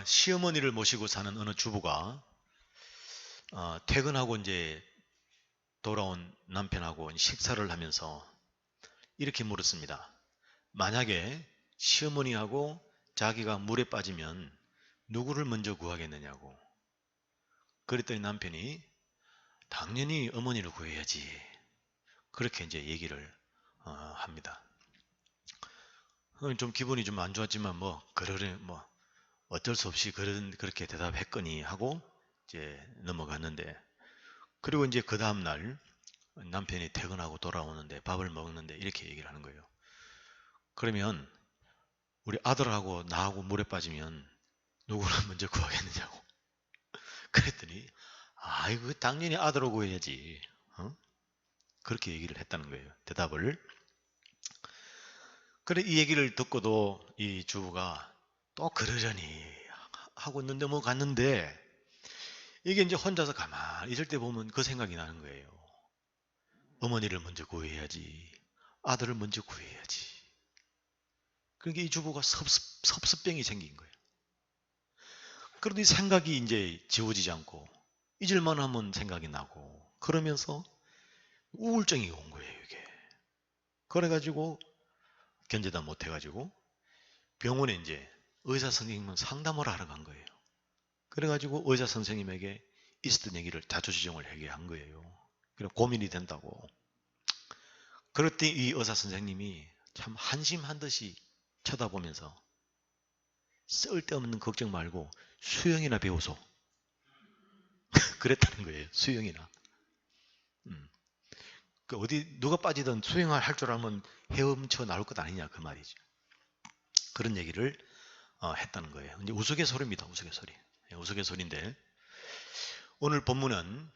시어머니를 모시고 사는 어느 주부가 퇴근하고 이제 돌아온 남편하고 식사를 하면서 이렇게 물었습니다. 만약에 시어머니하고 자기가 물에 빠지면 누구를 먼저 구하겠느냐고. 그랬더니 남편이 당연히 어머니를 구해야지. 그렇게 이제 얘기를 합니다. 좀 기분이 좀 안 좋았지만 뭐 어쩔 수 없이 그렇게 대답했거니 하고 이제 넘어갔는데, 그리고 이제 그 다음날 남편이 퇴근하고 돌아오는데 밥을 먹는데 이렇게 얘기를 하는 거예요. 그러면 우리 아들하고 나하고 물에 빠지면 누구를 먼저 구하겠느냐고. 그랬더니 이거 당연히 아들하고 구해야지. 그렇게 얘기를 했다는 거예요. 대답을. 그래, 이 얘기를 듣고도 이 주부가 또 그러려니 하고 있는데 갔는데, 이게 이제 혼자서 가만히 있을 때 보면 그 생각이 나는 거예요. 어머니를 먼저 구해야지. 아들을 먼저 구해야지. 그러니까 이 주부가 섭섭병이 생긴 거예요. 그런데 이 생각이 이제 지워지지 않고 잊을만 하면 생각이 나고 그러면서 우울증이 온 거예요, 이게. 그래가지고 견디다 못해가지고 병원에 이제 의사 선생님은 상담을 하러 간 거예요. 그래가지고 의사 선생님에게 있었던 얘기를 자초지종을 얘기한 거예요. 그래 고민이 된다고. 그랬더니 이 의사 선생님이 참 한심한 듯이 쳐다보면서 쓸데없는 걱정 말고 수영이나 배우소. 그랬다는 거예요. 수영이나. 그 어디 누가 빠지든 수영을 할 줄 알면 헤엄쳐 나올 것 아니냐 그 말이죠. 그런 얘기를 했다는 거예요. 이제 우스갯소리입니다. 우스갯소리. 우스갯소리인데 오늘 본문은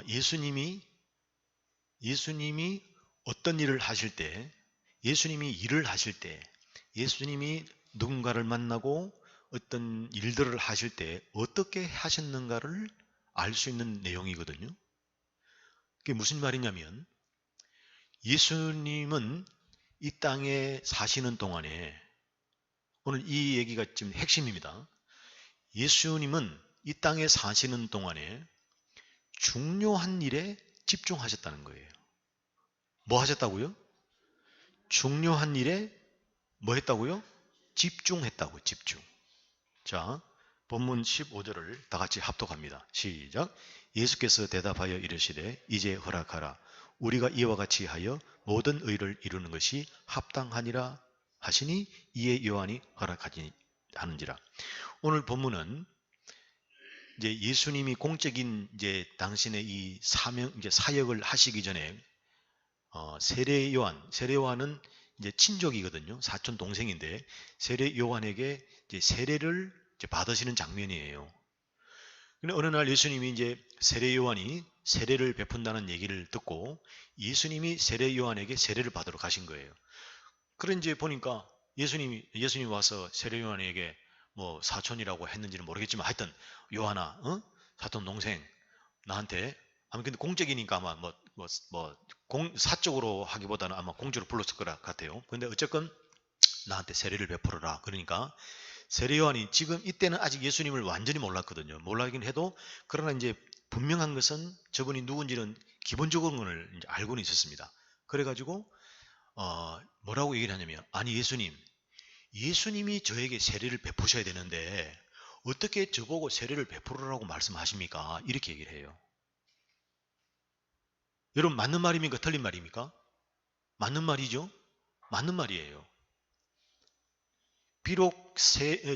예수님이 어떤 일을 하실 때, 예수님이 일을 하실 때, 예수님이 누군가를 만나고 어떤 일들을 하실 때 어떻게 하셨는가를 알 수 있는 내용이거든요. 그게 무슨 말이냐면 예수님은 이 땅에 사시는 동안에, 오늘 이 얘기가 지금 핵심입니다. 예수님은 이 땅에 사시는 동안에 중요한 일에 집중하셨다는 거예요. 뭐 하셨다고요? 중요한 일에 뭐 했다고요? 집중했다고. 집중. 자, 본문 15절을 다 같이 합독합니다. 시작. 예수께서 대답하여 이르시되 이제 허락하라. 우리가 이와 같이 하여 모든 의를 이루는 것이 합당하니라 하시니 이에 요한이 허락하는지라. 오늘 본문은 이제 예수님이 공적인 이제 당신의 이 이제 사역을 하시기 전에 세례 요한은 이제 친족이거든요. 사촌 동생인데 세례 요한에게 이제 세례를 이제 받으시는 장면이에요. 근데 어느 날 예수님이 이제 세례 요한이 세례를 베푼다는 얘기를 듣고 예수님이 세례 요한에게 세례를 받으러 가신 거예요. 그래 이제 보니까 예수님이 와서 세례 요한에게 뭐 사촌이라고 했는지는 모르겠지만 하여튼 요한아, 사촌 동생 나한테 아마 근데 공적이니까 아마 사적으로 하기보다는 아마 공적으로 불렀을 것 같아요. 근데 어쨌건 나한테 세례를 베풀어라. 그러니까 세례 요한이 지금 이때는 아직 예수님을 완전히 몰랐거든요. 몰라긴 해도 그러나 이제 분명한 것은 저분이 누군지는 기본적으로는 이제 알고는 있었습니다. 그래가지고 뭐라고 얘기를 하냐면 아니 예수님이 저에게 세례를 베푸셔야 되는데 어떻게 저보고 세례를 베풀으라고 말씀하십니까? 이렇게 얘기를 해요. 여러분 맞는 말입니까? 틀린 말입니까? 맞는 말이죠? 맞는 말이에요. 비록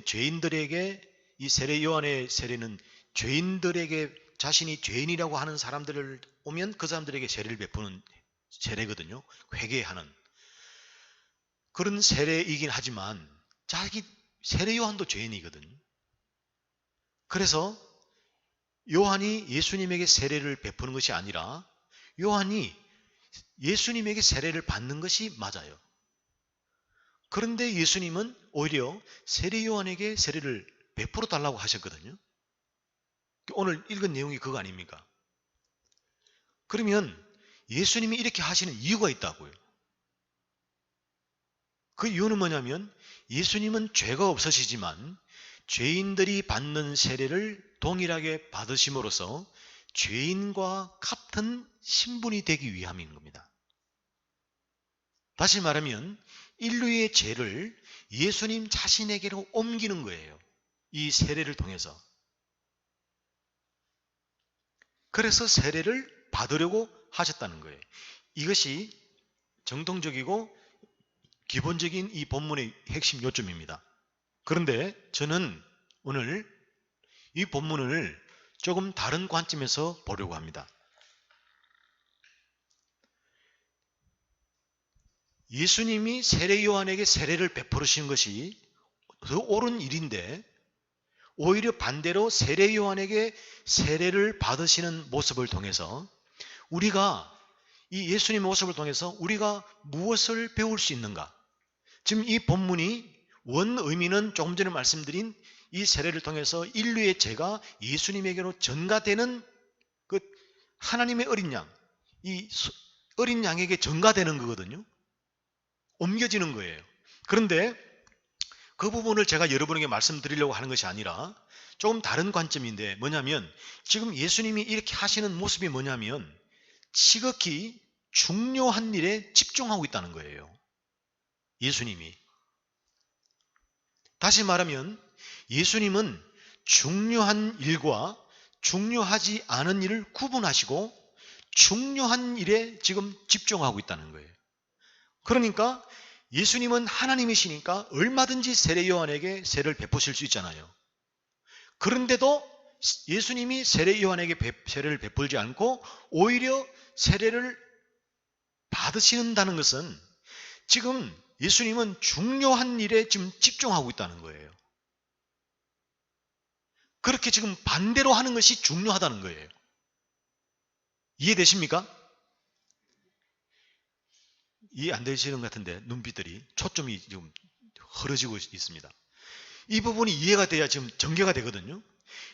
죄인들에게 이 세례 요한의 세례는 죄인들에게 자신이 죄인이라고 하는 사람들을 오면 그 사람들에게 세례를 베푸는 세례거든요. 회개하는 그런 세례이긴 하지만 자기 세례 요한도 죄인이거든. 그래서 요한이 예수님에게 세례를 베푸는 것이 아니라 요한이 예수님에게 세례를 받는 것이 맞아요. 그런데 예수님은 오히려 세례 요한에게 세례를 베풀어 달라고 하셨거든요. 오늘 읽은 내용이 그거 아닙니까? 그러면 예수님이 이렇게 하시는 이유가 있다고요. 그 이유는 뭐냐면 예수님은 죄가 없으시지만 죄인들이 받는 세례를 동일하게 받으심으로써 죄인과 같은 신분이 되기 위함인 겁니다. 다시 말하면 인류의 죄를 예수님 자신에게로 옮기는 거예요. 이 세례를 통해서. 그래서 세례를 받으려고 하셨다는 거예요. 이것이 정통적이고 기본적인 이 본문의 핵심 요점입니다. 그런데 저는 오늘 이 본문을 조금 다른 관점에서 보려고 합니다. 예수님이 세례 요한에게 세례를 베푸시는 것이 더 옳은 일인데 오히려 반대로 세례 요한에게 세례를 받으시는 모습을 통해서 우리가 이 예수님의 모습을 통해서 우리가 무엇을 배울 수 있는가? 지금 이 본문이 원 의미는 조금 전에 말씀드린 이 세례를 통해서 인류의 죄가 예수님에게로 전가되는 그 하나님의 어린 양, 이 어린 양에게 전가되는 거거든요. 옮겨지는 거예요. 그런데 그 부분을 제가 여러분에게 말씀드리려고 하는 것이 아니라 조금 다른 관점인데 뭐냐면 지금 예수님이 이렇게 하시는 모습이 뭐냐면 지극히 중요한 일에 집중하고 있다는 거예요. 예수님이. 다시 말하면 예수님은 중요한 일과 중요하지 않은 일을 구분하시고 중요한 일에 지금 집중하고 있다는 거예요. 그러니까 예수님은 하나님이시니까 얼마든지 세례 요한에게 세례를 베푸실 수 있잖아요. 그런데도 예수님이 세례 요한에게 세례를 베풀지 않고 오히려 세례를 받으신다는 것은 지금 예수님은 중요한 일에 지금 집중하고 있다는 거예요. 그렇게 지금 반대로 하는 것이 중요하다는 거예요. 이해되십니까? 이해 안 되시는 것 같은데 눈빛들이 초점이 지금 흐려지고 있습니다. 이 부분이 이해가 돼야 지금 전개가 되거든요.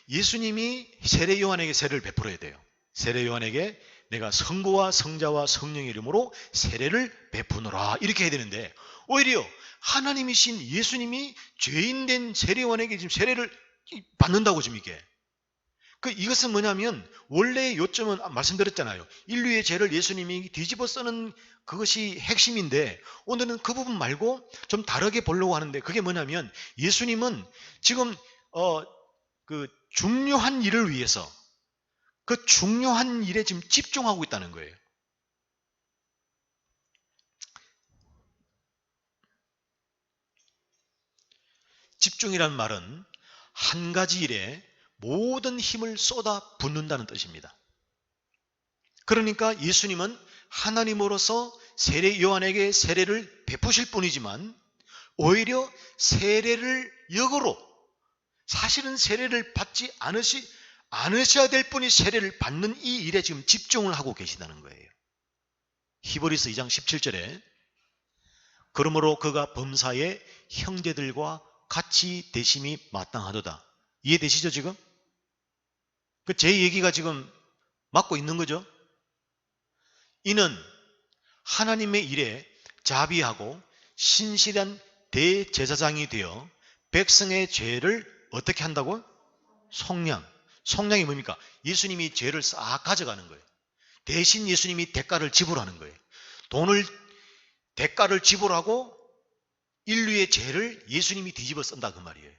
예수님이 세례 요한에게 세례를 베풀어야 돼요. 세례 요한에게 내가 성부와 성자와 성령의 이름으로 세례를 베푸노라 이렇게 해야 되는데 오히려 하나님이신 예수님이 죄인된 세례 요한에게 지금 세례를 받는다고 지금 이게. 이것은 뭐냐면 원래의 요점은 말씀드렸잖아요. 인류의 죄를 예수님이 뒤집어 쓰는 그것이 핵심인데 오늘은 그 부분 말고 좀 다르게 보려고 하는데 그게 뭐냐면 예수님은 지금 그 중요한 일을 위해서 그 중요한 일에 지금 집중하고 있다는 거예요. 집중이란 말은 한 가지 일에 모든 힘을 쏟아 붓는다는 뜻입니다. 그러니까 예수님은 하나님으로서 세례 요한에게 세례를 베푸실 뿐이지만 오히려 세례를 역으로 사실은 세례를 받지 않으셔야 될 분이 세례를 받는 이 일에 지금 집중을 하고 계시다는 거예요. 히브리서 2장 17절에 그러므로 그가 범사의 형제들과 같이 되심이 마땅하도다. 이해되시죠 지금? 제 얘기가 지금 맞고 있는 거죠? 이는 하나님의 일에 자비하고 신실한 대제사장이 되어 백성의 죄를 어떻게 한다고? 속량이 뭡니까? 예수님이 죄를 싹 가져가는 거예요. 대신 예수님이 대가를 지불하는 거예요. 대가를 지불하고 인류의 죄를 예수님이 뒤집어 쓴다 그 말이에요.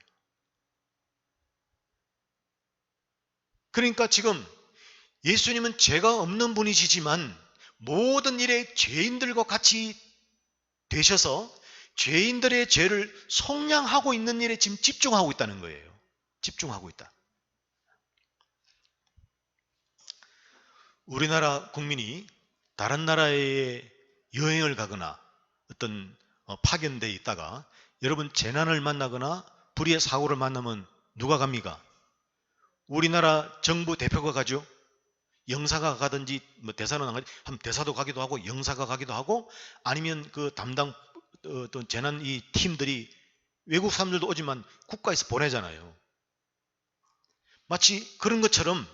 그러니까 지금 예수님은 죄가 없는 분이시지만 모든 일에 죄인들과 같이 되셔서 죄인들의 죄를 속량하고 있는 일에 지금 집중하고 있다는 거예요. 집중하고 있다. 우리나라 국민이 다른 나라에 여행을 가거나 어떤 파견되어 있다가 여러분 재난을 만나거나 불의의 사고를 만나면 누가 갑니까? 우리나라 정부 대표가 가죠. 영사가 가든지 대사는 안 가지. 대사도 가기도 하고 영사가 가기도 하고 아니면 그 담당 어떤 재난 이 팀들이 외국 사람들도 오지만 국가에서 보내잖아요. 마치 그런 것처럼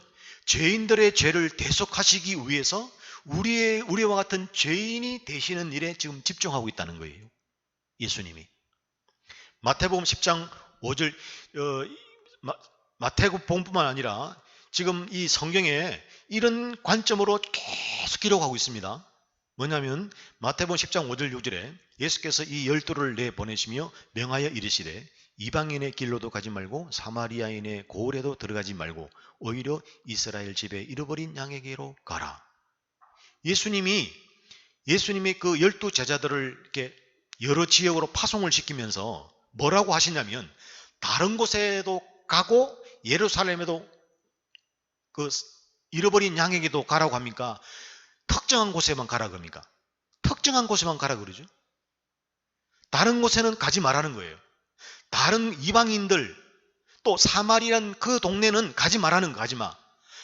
죄인들의 죄를 대속하시기 위해서 우리와 같은 죄인이 되시는 일에 지금 집중하고 있다는 거예요. 예수님이. 마태복음 10장 5절 마태복음뿐만 아니라 지금 이 성경에 이런 관점으로 계속 기록하고 있습니다. 뭐냐면 마태복음 10장 5절 6절에 예수께서 이 12를 내보내시며 명하여 이르시되 이방인의 길로도 가지 말고 사마리아인의 고을에도 들어가지 말고 오히려 이스라엘 집에 잃어버린 양에게로 가라. 예수님이 그 12 제자들을 이렇게 여러 지역으로 파송을 시키면서 뭐라고 하시냐면 다른 곳에도 가고 예루살렘에도 그 잃어버린 양에게도 가라고 합니까? 특정한 곳에만 가라 그럽니까? 특정한 곳에만 가라 그러죠. 다른 곳에는 가지 말라는 거예요. 다른 이방인들 또 사마리아는 그 동네는 가지 말라는 거, 가지 마.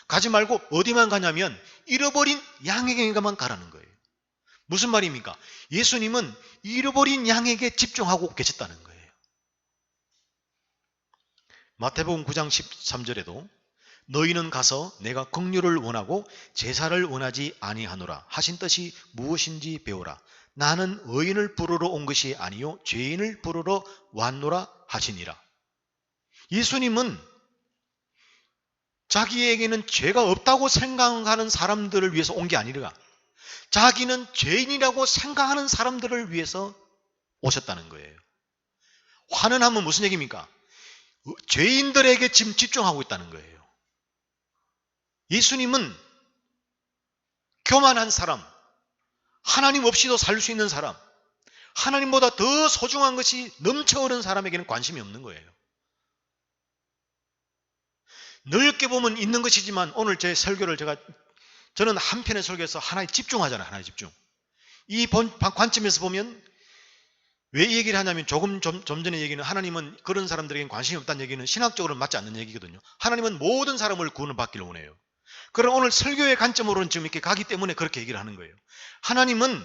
가지 말고 어디만 가냐면 잃어버린 양에게만 가라는 거예요. 무슨 말입니까? 예수님은 잃어버린 양에게 집중하고 계셨다는 거예요. 마태복음 9장 13절에도 너희는 가서 내가 긍휼을 원하고 제사를 원하지 아니하노라 하신 뜻이 무엇인지 배우라. 나는 의인을 부르러 온 것이 아니요 죄인을 부르러 왔노라 하시니라. 예수님은 자기에게는 죄가 없다고 생각하는 사람들을 위해서 온 게 아니라 자기는 죄인이라고 생각하는 사람들을 위해서 오셨다는 거예요. 환원하면 무슨 얘기입니까? 죄인들에게 지금 집중하고 있다는 거예요. 예수님은 교만한 사람, 하나님 없이도 살 수 있는 사람, 하나님보다 더 소중한 것이 넘쳐흐르는 사람에게는 관심이 없는 거예요. 넓게 보면 있는 것이지만 오늘 제 설교를 저는 한 편의 설교에서 하나에 집중하잖아요. 하나에 집중. 이 관점에서 보면 왜 이 얘기를 하냐면 좀 전에 얘기는 하나님은 그런 사람들에게는 관심이 없다는 얘기는 신학적으로는 맞지 않는 얘기거든요. 하나님은 모든 사람을 구원을 받기를 원해요. 그럼 오늘 설교의 관점으로는 지금 이렇게 가기 때문에 그렇게 얘기를 하는 거예요. 하나님은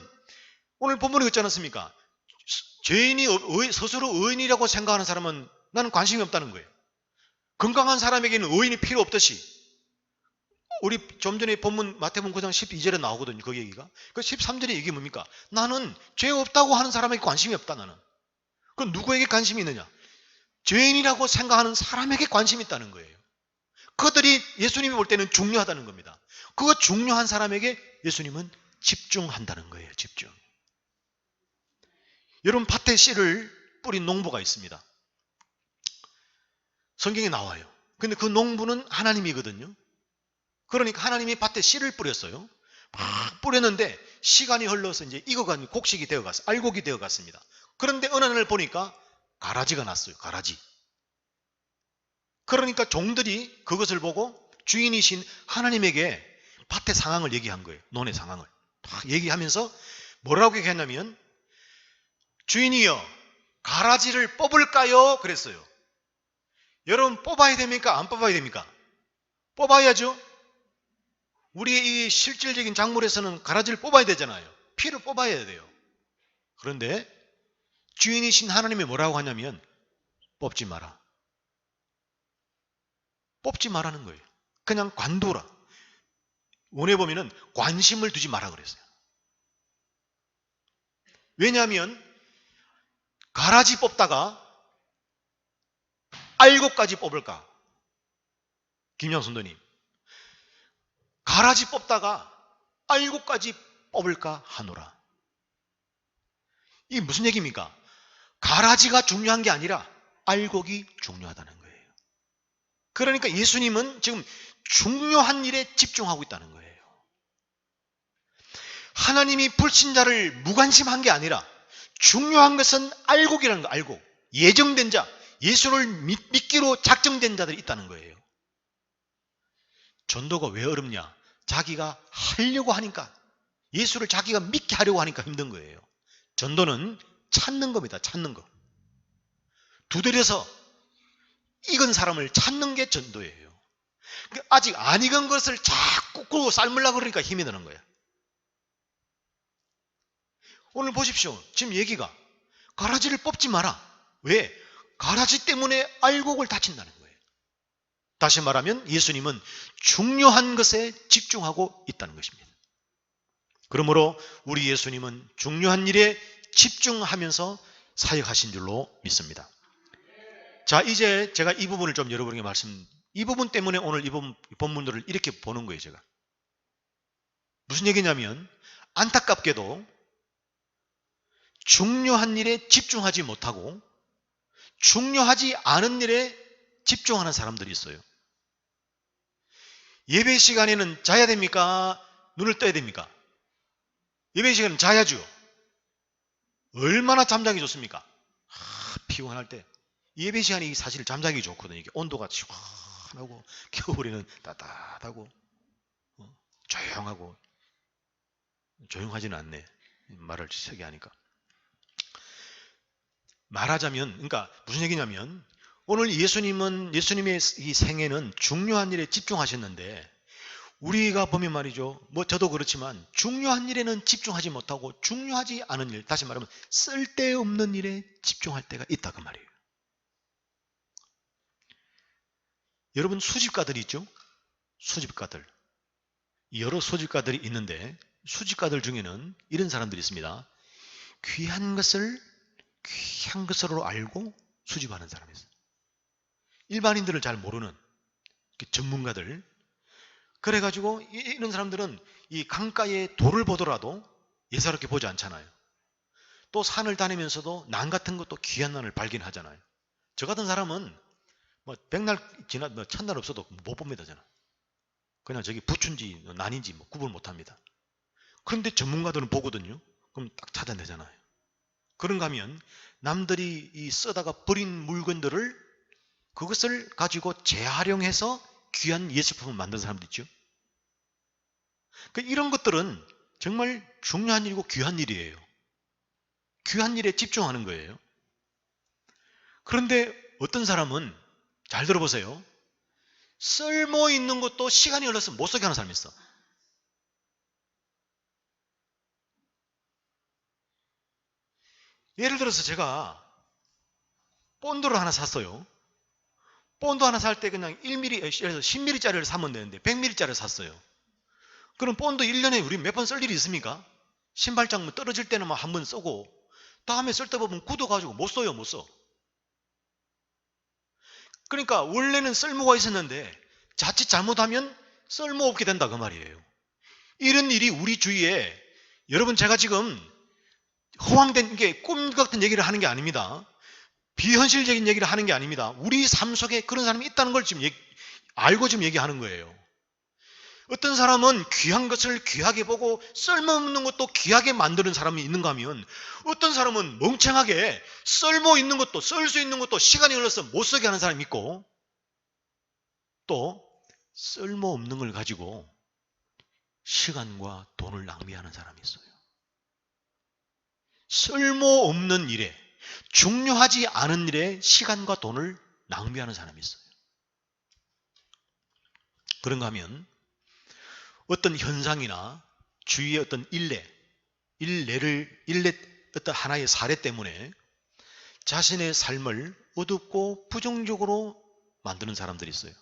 오늘 본문에 있지 않았습니까? 죄인이 스스로 의인이라고 생각하는 사람은 나는 관심이 없다는 거예요. 건강한 사람에게는 의인이 필요 없듯이 우리 좀 전에 본문 마태복음 9장 12절에 나오거든요. 그 얘기가. 그 13절에 이게 뭡니까? 나는 죄 없다고 하는 사람에게 관심이 없다. 나는. 그럼 누구에게 관심이 있느냐? 죄인이라고 생각하는 사람에게 관심이 있다는 거예요. 그들이 예수님이 볼 때는 중요하다는 겁니다. 그 중요한 사람에게 예수님은 집중한다는 거예요. 집중. 여러분 밭에 씨를 뿌린 농부가 있습니다. 성경에 나와요. 근데 그 농부는 하나님이거든요. 그러니까 하나님이 밭에 씨를 뿌렸어요. 막 뿌렸는데 시간이 흘러서 이제 익어간 곡식이 되어갔어요. 알곡이 되어갔습니다. 그런데 어느 날 보니까 가라지가 났어요. 가라지. 그러니까 종들이 그것을 보고 주인이신 하나님에게 밭의 상황을 얘기한 거예요. 논의 상황을 딱 얘기하면서 뭐라고 얘기했냐면 주인이여 가라지를 뽑을까요? 그랬어요. 여러분 뽑아야 됩니까? 안 뽑아야 됩니까? 뽑아야죠. 우리의 이 실질적인 작물에서는 가라지를 뽑아야 되잖아요. 피를 뽑아야 돼요. 그런데 주인이신 하나님이 뭐라고 하냐면 뽑지 마라. 뽑지 말라는 거예요. 그냥 관둬라. 원에 보면은 관심을 두지 마라 그랬어요. 왜냐하면 가라지 뽑다가 알곡까지 뽑을까? 김영순도님. 가라지 뽑다가 알곡까지 뽑을까 하노라. 이게 무슨 얘기입니까? 가라지가 중요한 게 아니라 알곡이 중요하다는 거예요. 그러니까 예수님은 지금 중요한 일에 집중하고 있다는 거예요. 하나님이 불신자를 무관심한 게 아니라 중요한 것은 알곡이라는 거, 알곡. 예정된 자, 예수를 믿기로 작정된 자들이 있다는 거예요. 전도가 왜 어렵냐? 자기가 하려고 하니까, 예수를 자기가 믿게 하려고 하니까 힘든 거예요. 전도는 찾는 겁니다. 찾는 거. 두드려서 익은 사람을 찾는 게 전도예요. 아직 안 익은 것을 자꾸 삶으려고 그러니까 힘이 드는 거야. 오늘 보십시오. 지금 얘기가 가라지를 뽑지 마라. 왜? 가라지 때문에 알곡을 다친다는 거예요. 다시 말하면 예수님은 중요한 것에 집중하고 있다는 것입니다. 그러므로 우리 예수님은 중요한 일에 집중하면서 사역하신 줄로 믿습니다. 자, 이제 제가 이 부분을 좀 여러분에게 이 부분 때문에 오늘 이 본문들을 이렇게 보는 거예요, 제가. 무슨 얘기냐면, 안타깝게도 중요한 일에 집중하지 못하고 중요하지 않은 일에 집중하는 사람들이 있어요. 예배 시간에는 자야 됩니까? 눈을 떠야 됩니까? 예배 시간에는 자야죠. 얼마나 잠자기 좋습니까? 피곤할 때. 예배 시간이 사실 잠자기 좋거든요. 이게 온도가 시원하고 겨울에는 따뜻하고 조용하고. 조용하지는 않네. 말을 세게 하니까. 말하자면, 그러니까 무슨 얘기냐면, 오늘 예수님의 이 생애는 중요한 일에 집중하셨는데, 우리가 보면 말이죠. 저도 그렇지만, 중요한 일에는 집중하지 못하고, 중요하지 않은 일, 다시 말하면, 쓸데없는 일에 집중할 때가 있다, 그 말이에요. 여러분, 수집가들이 있죠? 수집가들. 여러 수집가들이 있는데, 수집가들 중에는 이런 사람들이 있습니다. 귀한 것으로 알고 수집하는 사람이 있어요. 일반인들을 잘 모르는 전문가들. 그래가지고 이런 사람들은 이 강가에 돌을 보더라도 예사롭게 보지 않잖아요. 또 산을 다니면서도 난 같은 것도 귀한 난을 발견하잖아요. 저 같은 사람은 백날 지나 천날 없어도 못 봅니다. 저는 그냥 저기 부춘지 난인지 구분 못합니다. 그런데 전문가들은 보거든요. 그럼 딱 찾아내잖아요. 그런가 하면 남들이 이 쓰다가 버린 물건들을 그것을 가지고 재활용해서 귀한 예술품을 만든 사람도 있죠. 이런 것들은 정말 중요한 일이고 귀한 일이에요. 귀한 일에 집중하는 거예요. 그런데 어떤 사람은 잘 들어보세요. 쓸모 있는 것도 시간이 흘러서 못 쓰게 하는 사람이 있어. 예를 들어서 제가 본드를 하나 샀어요. 본드 하나 살 때 그냥 10mm짜리를 사면 되는데 100mm짜리를 샀어요. 그럼 본드 1년에 우리 몇 번 쓸 일이 있습니까? 신발장 떨어질 때는 한 번 쓰고 다음에 쓸 때 보면 굳어가지고 못 써요. 못 써. 그러니까 원래는 쓸모가 있었는데 자칫 잘못하면 쓸모없게 된다 그 말이에요. 이런 일이 우리 주위에, 여러분 제가 지금 허황된 게 꿈 같은 얘기를 하는 게 아닙니다. 비현실적인 얘기를 하는 게 아닙니다. 우리 삶 속에 그런 사람이 있다는 걸 지금 알고 지금 얘기하는 거예요. 어떤 사람은 귀한 것을 귀하게 보고 쓸모없는 것도 귀하게 만드는 사람이 있는가 하면, 어떤 사람은 멍청하게 쓸모 있는 것도 쓸 수 있는 것도 시간이 흘러서 못 쓰게 하는 사람이 있고, 또 쓸모없는 걸 가지고 시간과 돈을 낭비하는 사람이 있어요. 쓸모없는 일에, 중요하지 않은 일에 시간과 돈을 낭비하는 사람이 있어요. 그런가 하면 어떤 현상이나 주위의 어떤 일례 어떤 하나의 사례 때문에 자신의 삶을 어둡고 부정적으로 만드는 사람들이 있어요.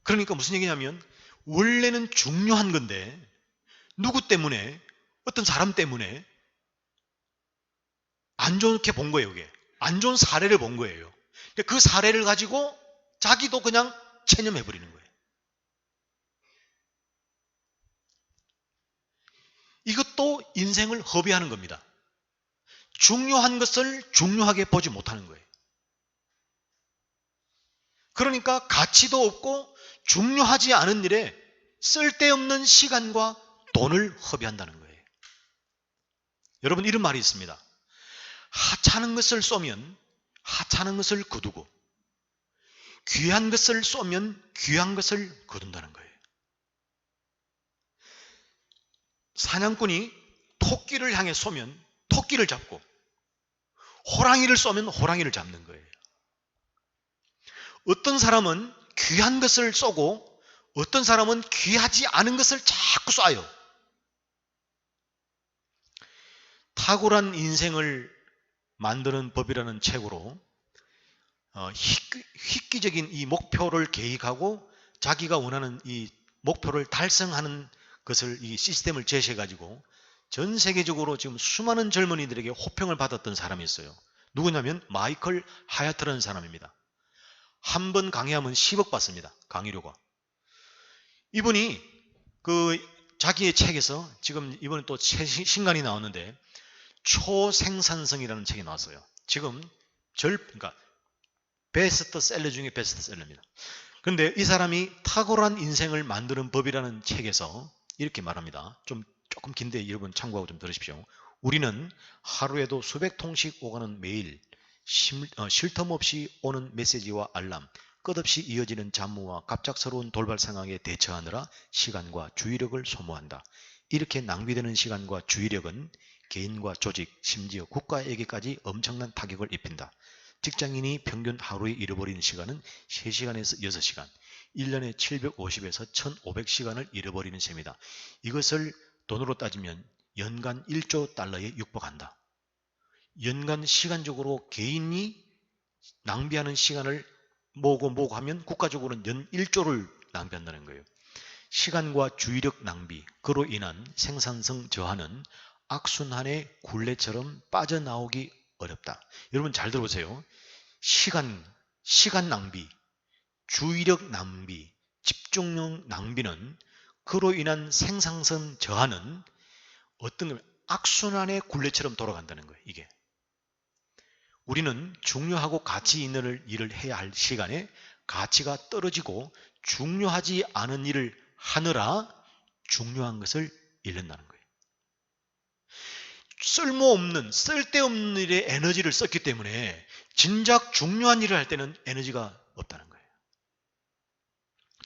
그러니까 무슨 얘기냐면, 원래는 중요한 건데 누구 때문에, 어떤 사람 때문에 안 좋게 본 거예요. 이게 안 좋은 사례를 본 거예요. 그 사례를 가지고 자기도 그냥 체념해버리는 거예요. 이것도 인생을 허비하는 겁니다. 중요한 것을 중요하게 보지 못하는 거예요. 그러니까 가치도 없고 중요하지 않은 일에 쓸데없는 시간과 돈을 허비한다는 거예요. 여러분, 이런 말이 있습니다. 하찮은 것을 쏘면 하찮은 것을 거두고 귀한 것을 쏘면 귀한 것을 거둔다는 거예요. 사냥꾼이 토끼를 향해 쏘면 토끼를 잡고 호랑이를 쏘면 호랑이를 잡는 거예요. 어떤 사람은 귀한 것을 쏘고 어떤 사람은 귀하지 않은 것을 자꾸 쏴요. 탁월한 인생을 만드는 법이라는 책으로 획기적인 이 목표를 계획하고 자기가 원하는 이 목표를 달성하는 것을, 이 시스템을 제시해 가지고 전 세계적으로 지금 수많은 젊은이들에게 호평을 받았던 사람이 있어요. 누구냐면 마이클 하야트라는 사람입니다. 한 번 강의하면 10억 받습니다. 강의료가. 이분이 자기의 책에서 지금 이번에 또 신간이 나왔는데 초생산성이라는 책이 나왔어요. 지금 그러니까 베스트셀러 중에 베스트셀러입니다. 그런데 이 사람이 탁월한 인생을 만드는 법이라는 책에서 이렇게 말합니다. 조금 긴데 여러분 참고하고 좀 들으십시오. 우리는 하루에도 수백 통씩 오가는 메일, 쉴 틈 없이 오는 메시지와 알람, 끝없이 이어지는 잡무와 갑작스러운 돌발 상황에 대처하느라 시간과 주의력을 소모한다. 이렇게 낭비되는 시간과 주의력은 개인과 조직, 심지어 국가에게까지 엄청난 타격을 입힌다. 직장인이 평균 하루에 잃어버리는 시간은 3시간에서 6시간, 1년에 750에서 1500시간을 잃어버리는 셈이다. 이것을 돈으로 따지면 연간 1조 달러에 육박한다. 연간 시간적으로 개인이 낭비하는 시간을 모으고 하면 국가적으로는 연 1조를 낭비한다는 거예요. 시간과 주의력 낭비, 그로 인한 생산성 저하는 악순환의 굴레처럼 빠져나오기 어렵다. 여러분 잘 들어보세요. 시간 낭비, 주의력 낭비, 집중력 낭비는 그로 인한 생산성 저하는 어떤 악순환의 굴레처럼 돌아간다는 거예요. 이게. 우리는 중요하고 가치 있는 일을 해야 할 시간에 가치가 떨어지고 중요하지 않은 일을 하느라 중요한 것을 잃는다는 거예요. 쓸데없는 일에 에너지를 썼기 때문에 진작 중요한 일을 할 때는 에너지가 없다는 거예요.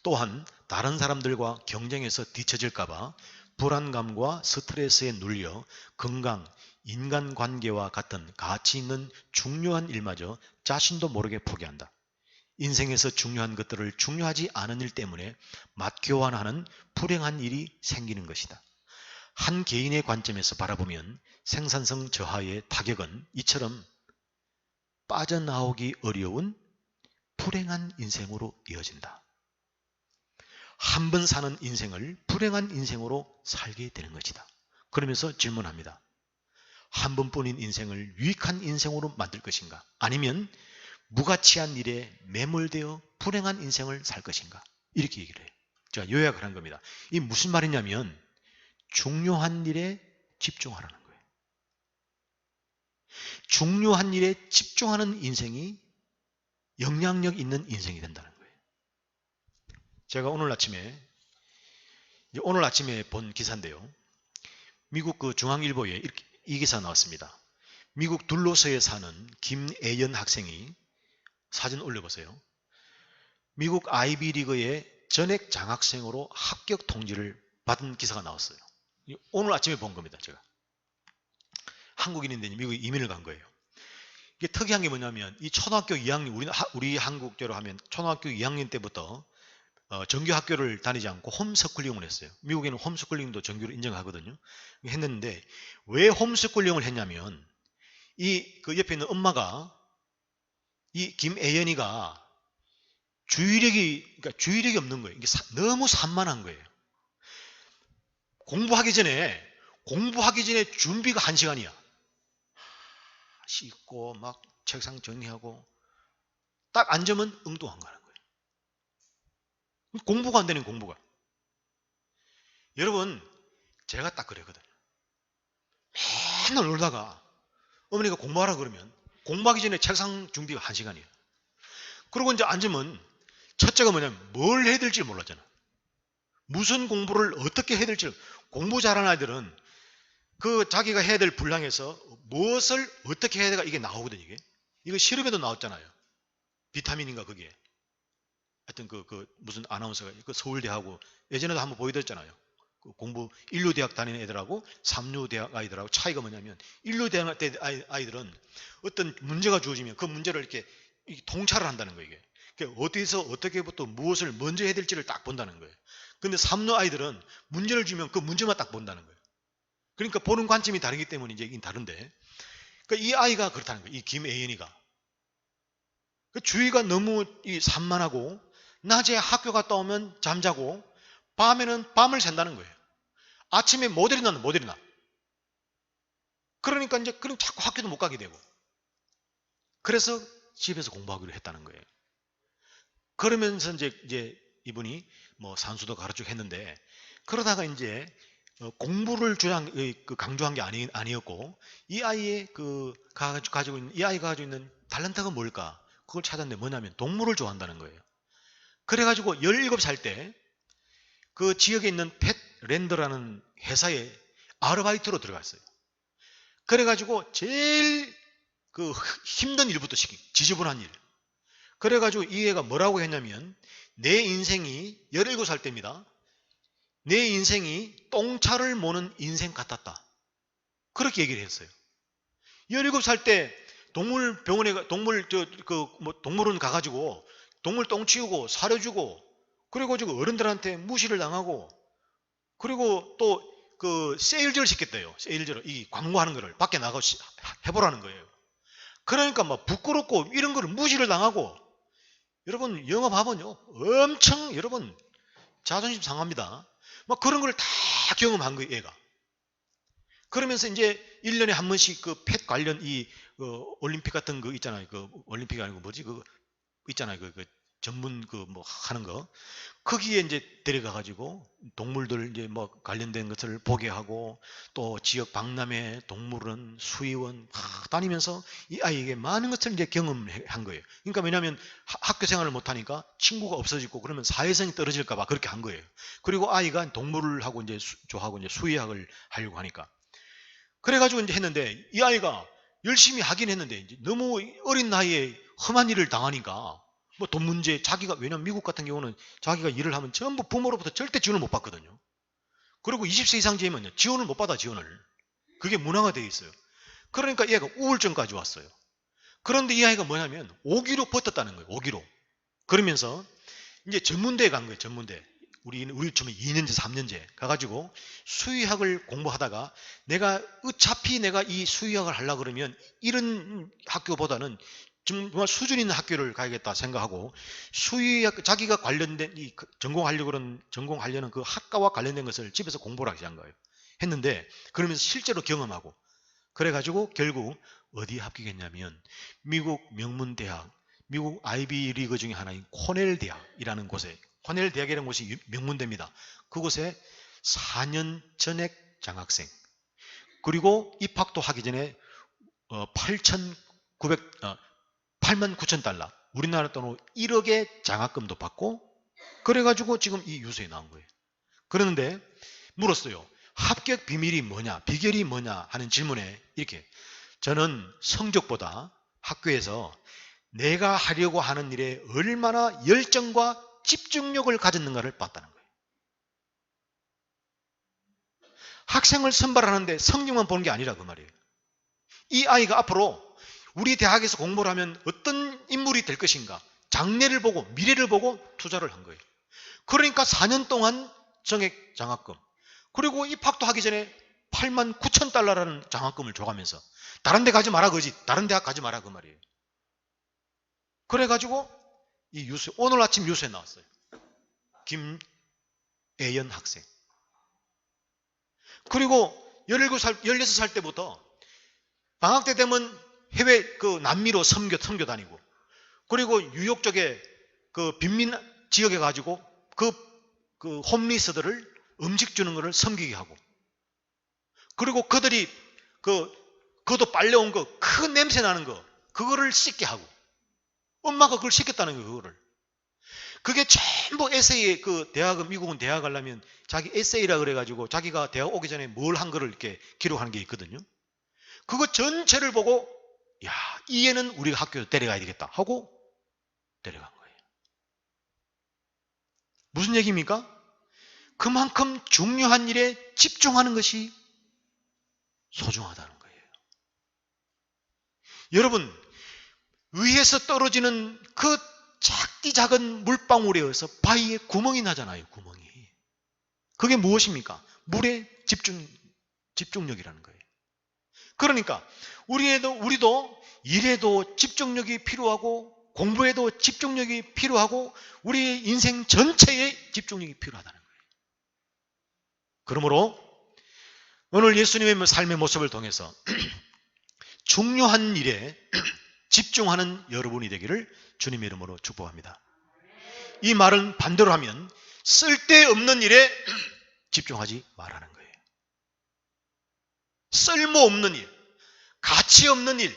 또한 다른 사람들과 경쟁에서 뒤처질까봐 불안감과 스트레스에 눌려 건강, 인간관계와 같은 가치 있는 중요한 일마저 자신도 모르게 포기한다. 인생에서 중요한 것들을 중요하지 않은 일 때문에 맛교환하는 불행한 일이 생기는 것이다. 한 개인의 관점에서 바라보면 생산성 저하의 타격은 이처럼 빠져나오기 어려운 불행한 인생으로 이어진다. 한 번 사는 인생을 불행한 인생으로 살게 되는 것이다. 그러면서 질문합니다. 한 번뿐인 인생을 유익한 인생으로 만들 것인가? 아니면 무가치한 일에 매몰되어 불행한 인생을 살 것인가? 이렇게 얘기를 해요. 제가 요약을 한 겁니다. 이게 무슨 말이냐면 중요한 일에 집중하라는 거예요. 중요한 일에 집중하는 인생이 영향력 있는 인생이 된다는 거예요. 제가 오늘 아침에 본 기사인데요. 미국 중앙일보에 이 기사 나왔습니다. 미국 둘로서에 사는 김애연 학생이 사진 올려보세요. 미국 아이비리그의 전액 장학생으로 합격 통지를 받은 기사가 나왔어요. 오늘 아침에 본 겁니다. 제가. 한국인인데 미국에 이민을 간 거예요. 이게 특이한 게 뭐냐면 이 초등학교 2학년, 우리 한국대로 하면 초등학교 2학년 때부터 정규 학교를 다니지 않고 홈스쿨링을 했어요. 미국에는 홈스쿨링도 정규로 인정하거든요. 했는데 왜 홈스쿨링을 했냐면 그 옆에 있는 엄마가 이 김애연이가 주의력이 없는 거예요. 이게 너무 산만한 거예요. 공부하기 전에 준비가 1시간이야. 씻고 막 책상 정리하고 딱 앉으면 엉뚱한 거라는 거예요. 공부가 안 되는 공부가. 여러분 제가 딱 그랬거든요. 맨날 놀다가 어머니가 공부하라 그러면 공부하기 전에 책상 준비가 1시간이에요. 그리고 이제 앉으면 첫째가 뭐냐면 뭘 해야 될지 몰랐잖아. 무슨 공부를 어떻게 해야 될지. 공부 잘하는 아이들은 자기가 해야 될 분량에서 무엇을 어떻게 해야 될까 이게 나오거든요. 이거 실험에도 나왔잖아요. 비타민인가 그게. 하여튼 무슨 아나운서가 서울대하고 예전에도 한번 보여드렸잖아요. 공부 인류대학 다니는 애들하고 삼류대학 아이들하고 차이가 뭐냐면 인류대학 아이들은 어떤 문제가 주어지면 그 문제를 이렇게 통찰을 한다는 거예요. 이게. 어디서 어떻게부터 무엇을 먼저 해야 될지를 딱 본다는 거예요. 근데 삼류 아이들은 문제를 주면 그 문제만 딱 본다는 거예요. 그러니까 보는 관점이 다르기 때문에 이제 다른데, 그러니까 이 아이가 그렇다는 거예요. 이 김애연이가. 주의가 너무 산만하고 낮에 학교 갔다 오면 잠자고 밤에는 밤을 샌다는 거예요. 아침에 못 일어나. 그러니까 이제 그럼 자꾸 학교도 못 가게 되고, 그래서 집에서 공부하기로 했다는 거예요. 그러면서 이제 이분이 뭐 산수도 가르치고 했는데, 그러다가 이제 공부를 강조한 게 아니었고, 이 아이의 가지고 있는, 이 아이가 가지고 있는 탤런트가 뭘까? 그걸 찾았는데 뭐냐면 동물을 좋아한다는 거예요. 그래가지고 17살 때 그 지역에 있는 펫랜드라는 회사에 아르바이트로 들어갔어요. 그래가지고 제일 그 힘든 일부터 지저분한 일. 그래가지고 이 애가 뭐라고 했냐면, 내 인생이 17살 때입니다. 내 인생이 똥차를 모는 인생 같았다. 그렇게 얘기를 했어요. 17살 때 동물병원에 동물원 가가지고 동물 똥 치우고 사료주고, 그리고 지금 어른들한테 무시를 당하고, 그리고 또 세일즈를 시켰대요. 세일즈를, 이 광고하는 거를 밖에 나가서 해보라는 거예요. 그러니까 막 부끄럽고 이런 거를 무시를 당하고, 여러분 영업하면요 엄청 여러분 자존심 상합니다. 막 그런 걸 다 경험한 거예요, 얘가. 그러면서 이제 1년에 한 번씩 그 펫 관련 올림픽 같은 거 있잖아요. 올림픽이 아니고 뭐지? 있잖아요. 전문 뭐 하는 거. 거기에 이제 데려가가지고 동물들 이제 뭐 관련된 것을 보게 하고, 또 지역 박람회, 동물원, 수의원 다니면서 이 아이에게 많은 것을 이제 경험한 거예요. 그러니까 왜냐하면 학교 생활을 못하니까 친구가 없어지고 그러면 사회성이 떨어질까봐 그렇게 한 거예요. 그리고 아이가 동물을 하고 이제 좋아하고 이제 수의학을 하려고 하니까. 그래가지고 이제 했는데, 이 아이가 열심히 하긴 했는데 이제 너무 어린 나이에 험한 일을 당하니까, 뭐 돈 문제, 왜냐면 미국 같은 경우는 자기가 일을 하면 전부 부모로부터 절대 지원을 못 받거든요. 그리고 20세 이상 되면 지원을 못 받아, 지원을. 그게 문화가 되어 있어요. 그러니까 얘가 우울증까지 왔어요. 그런데 이 아이가 뭐냐면 5기로 버텼다는 거예요. 5기로. 그러면서 이제 전문대에 간 거예요. 전문대. 우리 처음에 2년제, 3년제 가가지고 수의학을 공부하다가, 어차피 내가 이 수의학을 하려고 그러면 이런 학교보다는 정말 수준 있는 학교를 가야겠다 생각하고, 수의학, 자기가 관련된 전공하려는 그 학과와 관련된 것을 집에서 공부를 하기 시작한 거예요. 했는데, 그러면서 실제로 경험하고, 그래가지고 결국 어디에 합격했냐면 미국 명문대학, 미국 아이비리그 중에 하나인 코넬 대학이라는 곳에, 코넬 대학이라는 곳이 명문대입니다. 그곳에 4년 전액 장학생, 그리고 입학도 하기 전에 89,000달러, 우리나라 돈으로 1억의 장학금도 받고, 그래가지고 지금 이 유서에 나온 거예요. 그런데 물었어요. 합격 비밀이 뭐냐, 비결이 뭐냐 하는 질문에 이렇게, 저는 성적보다 학교에서 내가 하려고 하는 일에 얼마나 열정과 집중력을 가졌는가를 봤다는 거예요. 학생을 선발하는데 성적만 보는 게 아니라 그 말이에요. 이 아이가 앞으로 우리 대학에서 공부를 하면 어떤 인물이 될 것인가, 장래를 보고 미래를 보고 투자를 한 거예요. 그러니까 4년 동안 정액 장학금, 그리고 입학도 하기 전에 89,000달러라는 장학금을 줘가면서 다른 데 가지 마라 그지, 다른 대학 가지 마라 그 말이에요. 그래가지고 이 오늘 아침 뉴스에 나왔어요. 김애연 학생. 그리고 16살 때부터 방학 때 되면 해외 남미로 선교 다니고, 그리고 뉴욕 쪽에 빈민 지역에 가지고 홈리스들을 음식 주는 것을 섬기게 하고, 그리고 그들이 그것도 빨래온 거, 큰 냄새 나는 거, 그거를 씻게 하고, 엄마가 그걸 시켰다는 거예요, 그거를. 그게 전부 에세이에, 미국은 대학 가려면 자기 에세이라 그래가지고 자기가 대학 오기 전에 뭘 한 거를 이렇게 기록하는 게 있거든요. 그거 전체를 보고, 야, 이 애는 우리가 학교에 데려가야 되겠다 하고 데려간 거예요. 무슨 얘기입니까? 그만큼 중요한 일에 집중하는 것이 소중하다는 거예요. 여러분, 위에서 떨어지는 그 작은 물방울에 의해서 바위에 구멍이 나잖아요. 구멍이. 그게 무엇입니까? 물의 집중력이라는 거예요. 그러니까 우리도 일에도 집중력이 필요하고, 공부에도 집중력이 필요하고, 우리 인생 전체에 집중력이 필요하다는 거예요. 그러므로 오늘 예수님의 삶의 모습을 통해서 중요한 일에 집중하는 여러분이 되기를 주님의 이름으로 축복합니다. 이 말은 반대로 하면 쓸데없는 일에 집중하지 말라는 거예요. 쓸모없는 일, 가치 없는 일,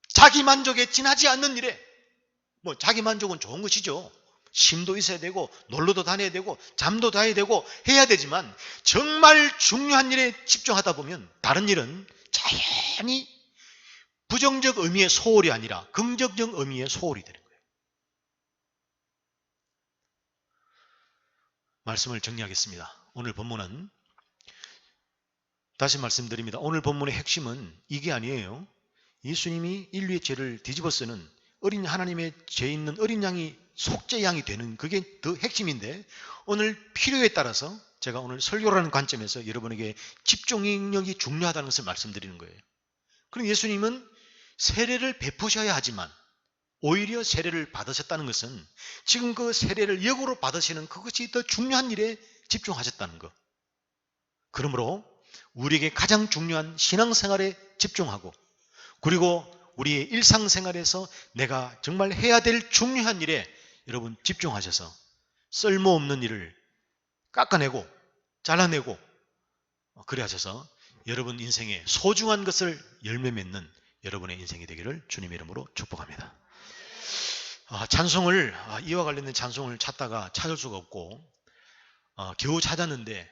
자기 만족에 지나지 않는 일에, 자기 만족은 좋은 것이죠. 쉼도 있어야 되고 놀러도 다녀야 되고 잠도 자야 되고 해야 되지만 정말 중요한 일에 집중하다 보면 다른 일은 자연히 부정적 의미의 소홀이 아니라 긍정적 의미의 소홀이 되는 거예요. 말씀을 정리하겠습니다. 오늘 본문은 다시 말씀드립니다. 오늘 본문의 핵심은 이게 아니에요. 예수님이 인류의 죄를 뒤집어 쓰는 어린 하나님의 죄 있는 어린 양이 속죄 양이 되는 그게 더 핵심인데 오늘 필요에 따라서 제가 오늘 설교라는 관점에서 여러분에게 집중력이 중요하다는 것을 말씀드리는 거예요. 그럼 예수님은 세례를 베푸셔야 하지만 오히려 세례를 받으셨다는 것은 지금 그 세례를 역으로 받으시는 그것이 더 중요한 일에 집중하셨다는 것. 그러므로 우리에게 가장 중요한 신앙생활에 집중하고 그리고 우리의 일상생활에서 내가 정말 해야 될 중요한 일에 여러분 집중하셔서 쓸모없는 일을 깎아내고 잘라내고 그래 하셔서 여러분 인생에 소중한 것을 열매 맺는 여러분의 인생이 되기를 주님의 이름으로 축복합니다. 찬송을 이와 관련된 찬송을 찾다가 찾을 수가 없고 겨우 찾았는데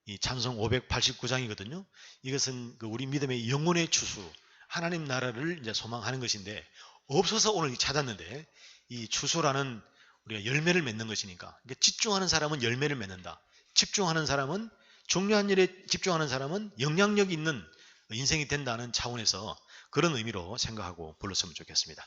이 찬송 589장이거든요. 이것은 우리 믿음의 영혼의 주수 하나님 나라를 이제 소망하는 것인데 없어서 오늘 찾았는데 이 추수라는 우리가 열매를 맺는 것이니까 집중하는 사람은 열매를 맺는다. 집중하는 사람은 중요한 일에 집중하는 사람은 영향력 있는 인생이 된다는 차원에서 그런 의미로 생각하고 불렀으면 좋겠습니다.